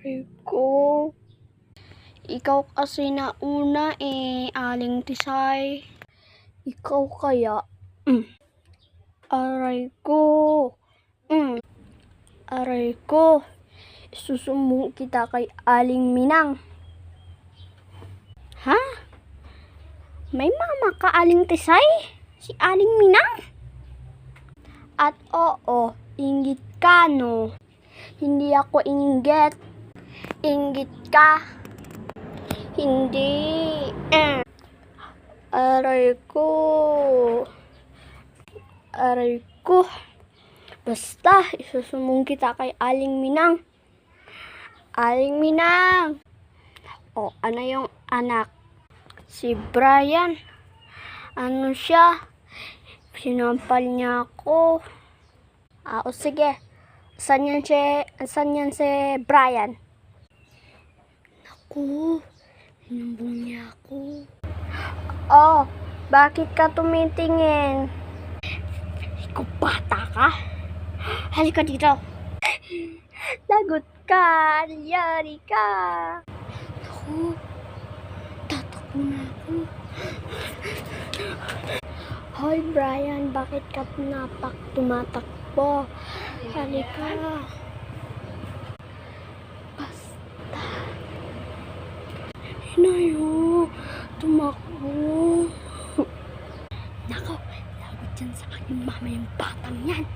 Aray ko. Ikaw kasi nauna Aling Tisay. Ikaw kaya? Aray ko. Aray ko. Isusumbong kita kay Aling Minang. Ha? May mama ka, Aling Tisay? Si Aling Minang? At oo, inggit ka, no? Hindi ako inggit. Inggit ka. Hindi. Aray ko. Aray ko. Basta, isusumbong kita kay Aling Minang. Aling Minang. O, ano yung anak? Si Brian. Ano siya? Sinampal niya ako. O sige. Saan yan si Brian? Naku, sinumbong niya ako. Oh, bakit ka tumitingin? Ikaw bata ka? Halika dito. Lagot ka, yari ka. Naku, tatakbo na ako. Hoy Brian, bakit ka tumatakbo? Halika. Basta. Inayo, tumakbo. Nako, lagot yan sa aking mama yung batang yan.